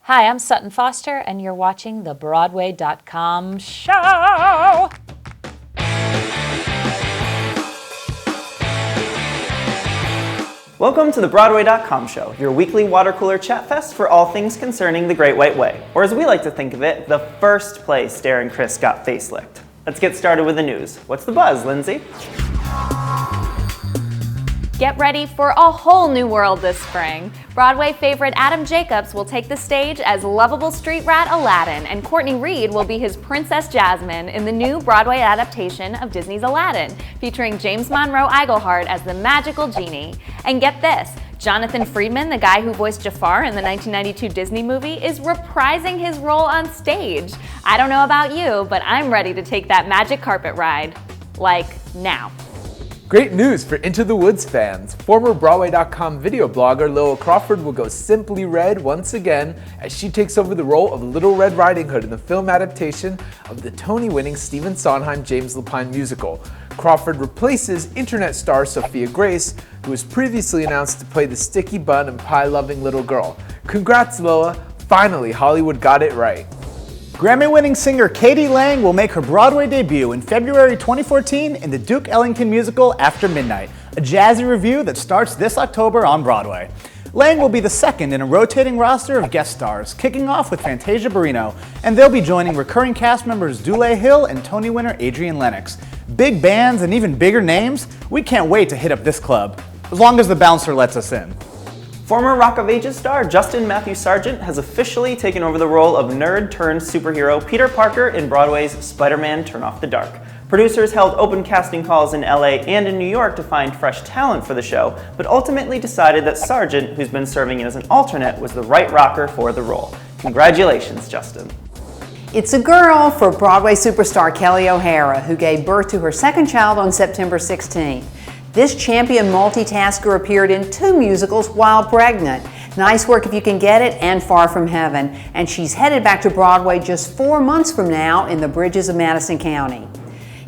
Hi, I'm Sutton Foster, and you're watching the Broadway.com show. Welcome to the Broadway.com show, your weekly water cooler chat fest for all things concerning the Great White Way, or as we like to think of it, the first place Darren Criss got facelicked. Let's get started with the news. What's the buzz, Lindsay? Get ready for a whole new world this spring. Broadway favorite Adam Jacobs will take the stage as lovable street rat Aladdin, and Courtney Reed will be his Princess Jasmine in the new Broadway adaptation of Disney's Aladdin, featuring James Monroe Iglehart as the magical genie. And get this, Jonathan Friedman, the guy who voiced Jafar in the 1992 Disney movie, is reprising his role on stage. I don't know about you, but I'm ready to take that magic carpet ride. Like, now. Great news for Into the Woods fans. Former Broadway.com video blogger Lilla Crawford will go simply red once again as she takes over the role of Little Red Riding Hood in the film adaptation of the Tony-winning Stephen Sondheim James Lapine musical. Crawford replaces internet star Sophia Grace, who was previously announced to play the sticky bun and pie-loving little girl. Congrats, Lilla! Finally, Hollywood got it right. Grammy-winning singer Katie Lang will make her Broadway debut in February 2014 in the Duke Ellington musical After Midnight, a jazzy revue that starts this October on Broadway. Lang will be the second in a rotating roster of guest stars, kicking off with Fantasia Barrino, and they'll be joining recurring cast members Dule Hill and Tony winner Adrienne Lennox. Big bands and even bigger names? We can't wait to hit up this club, as long as the bouncer lets us in. Former Rock of Ages star Justin Matthew Sargent has officially taken over the role of nerd-turned-superhero Peter Parker in Broadway's Spider-Man Turn Off the Dark. Producers held open casting calls in LA and in New York to find fresh talent for the show, but ultimately decided that Sargent, who's been serving as an alternate, was the right rocker for the role. Congratulations, Justin. It's a girl for Broadway superstar Kelli O'Hara, who gave birth to her second child on September 16. This champion multitasker appeared in 2 musicals while pregnant, Nice Work If You Can Get It and Far From Heaven, and she's headed back to Broadway just 4 months from now in The Bridges of Madison County.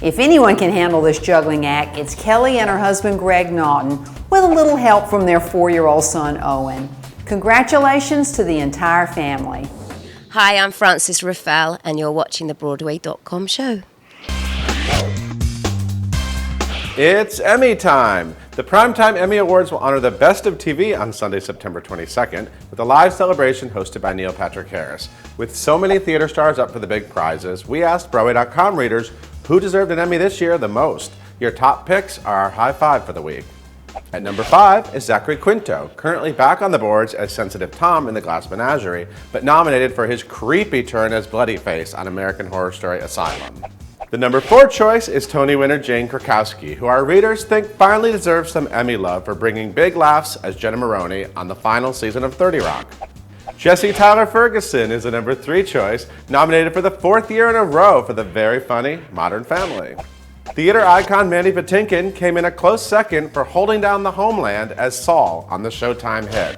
If anyone can handle this juggling act, it's Kelli and her husband Greg Naughton, with a little help from their 4-year-old son Owen. Congratulations to the entire family. Hi, I'm Frances Ruffelle, and you're watching the Broadway.com show. It's Emmy time! The Primetime Emmy Awards will honor the best of TV on Sunday, September 22nd, with a live celebration hosted by Neil Patrick Harris. With so many theater stars up for the big prizes, we asked Broadway.com readers who deserved an Emmy this year the most. Your top picks are our high five for the week. At number 5 is Zachary Quinto, currently back on the boards as Sensitive Tom in The Glass Menagerie, but nominated for his creepy turn as Bloody Face on American Horror Story Asylum. The number 4 choice is Tony winner Jane Krakowski, who our readers think finally deserves some Emmy love for bringing big laughs as Jenna Maroney on the final season of 30 Rock. Jessie Tyler Ferguson is the number 3 choice, nominated for the 4th year in a row for the very funny Modern Family. Theater icon Mandy Patinkin came in a close second for holding down the homeland as Saul on the Showtime hit.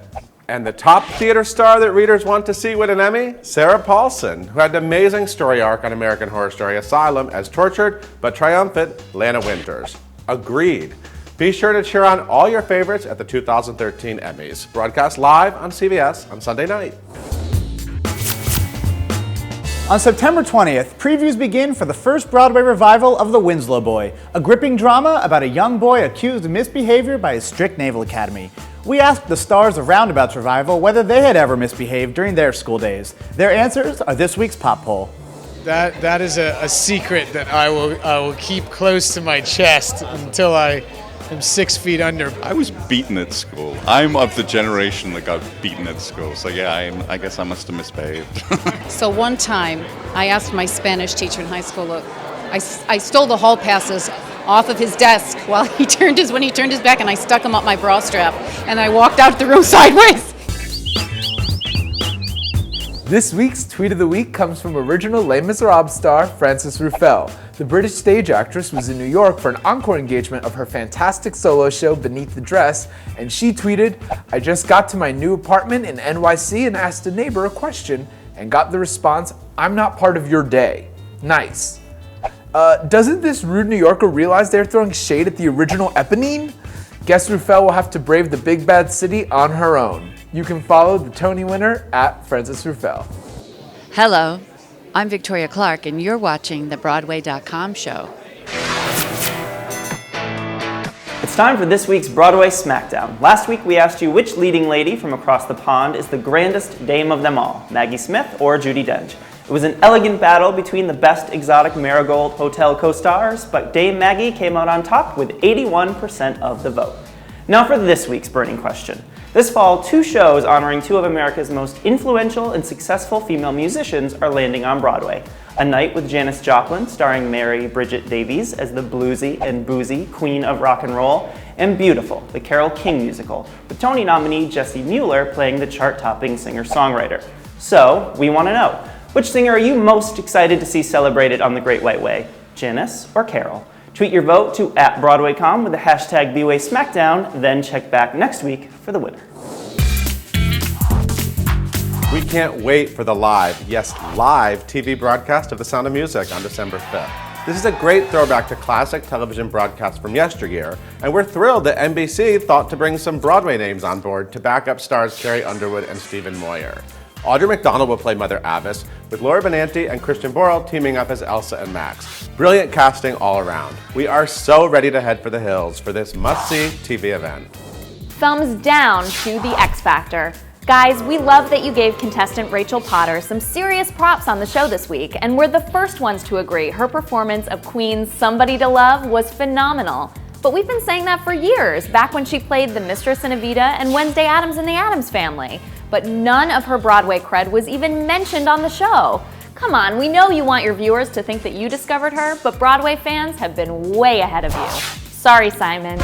And the top theater star that readers want to see win an Emmy? Sarah Paulson, who had an amazing story arc on American Horror Story Asylum as tortured but triumphant Lana Winters. Agreed. Be sure to cheer on all your favorites at the 2013 Emmys, broadcast live on CBS on Sunday night. On September 20th, previews begin for the first Broadway revival of The Winslow Boy, a gripping drama about a young boy accused of misbehavior by his strict Naval Academy. We asked the stars of Roundabout's revival whether they had ever misbehaved during their school days. Their answers are this week's pop poll. That is a secret that I will keep close to my chest until I am 6 feet under. I was beaten at school. I'm of the generation that got beaten at school. So yeah, I guess I must have misbehaved. So one time, I asked my Spanish teacher in high school, look, I stole the hall passes off of his desk when he turned his back, and I stuck them up my bra strap, and I walked out the room sideways. This week's Tweet of the Week comes from original Les Miserables star Frances Ruffelle. The British stage actress was in New York for an encore engagement of her fantastic solo show Beneath the Dress, and she tweeted, "I just got to my new apartment in NYC and asked a neighbor a question and got the response, 'I'm not part of your day.' Nice." Doesn't this rude New Yorker realize they're throwing shade at the original Eponine? Guess Ruffelle will have to brave the big bad city on her own. You can follow the Tony winner at Frances Ruffelle. Hello, I'm Victoria Clark, and you're watching the Broadway.com show. It's time for this week's Broadway Smackdown. Last week we asked you which leading lady from across the pond is the grandest dame of them all, Maggie Smith or Judi Dench. It was an elegant battle between the best exotic Marigold Hotel co-stars, but Dame Maggie came out on top with 81% of the vote. Now for this week's burning question. This fall, 2 shows honoring 2 of America's most influential and successful female musicians are landing on Broadway. A Night with Janis Joplin, starring Mary Bridget Davies as the bluesy and boozy queen of rock and roll, and Beautiful, the Carole King musical, with Tony nominee Jessie Mueller playing the chart-topping singer-songwriter. So, we want to know, which singer are you most excited to see celebrated on the Great White Way, Janis or Carole? Tweet your vote to @BroadwayCom with the hashtag B'way Smackdown, then check back next week for the winner. We can't wait for the live TV broadcast of The Sound of Music on December 5th. This is a great throwback to classic television broadcasts from yesteryear, and we're thrilled that NBC thought to bring some Broadway names on board to back up stars Carrie Underwood and Stephen Moyer. Audra McDonald will play Mother Abbess, with Laura Benanti and Christian Borle teaming up as Elsa and Max. Brilliant casting all around. We are so ready to head for the hills for this must-see TV event. Thumbs down to the X Factor. Guys, we love that you gave contestant Rachel Potter some serious props on the show this week, and we're the first ones to agree her performance of Queen's Somebody to Love was phenomenal. But we've been saying that for years, back when she played the Mistress in Evita and Wednesday Addams in the Addams Family. But none of her Broadway cred was even mentioned on the show. Come on, we know you want your viewers to think that you discovered her, but Broadway fans have been way ahead of you. Sorry, Simon.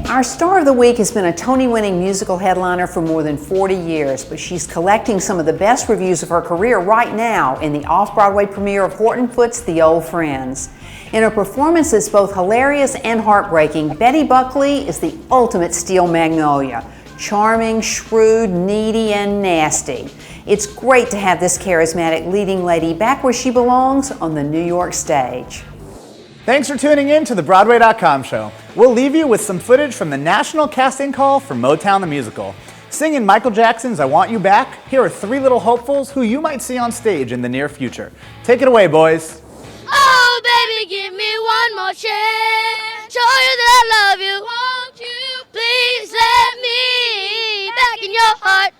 Our star of the week has been a Tony-winning musical headliner for more than 40 years, but she's collecting some of the best reviews of her career right now in the off-Broadway premiere of Horton Foote's The Old Friends. In a performance that's both hilarious and heartbreaking, Betty Buckley is the ultimate steel magnolia. Charming, shrewd, needy, and nasty. It's great to have this charismatic leading lady back where she belongs on the New York stage. Thanks for tuning in to the Broadway.com show. We'll leave you with some footage from the national casting call for Motown the Musical. Singing Michael Jackson's I Want You Back, here are 3 little hopefuls who you might see on stage in the near future. Take it away, boys. Oh, baby, give me one more chance. Show you that I love you. Won't you please let me back in your heart?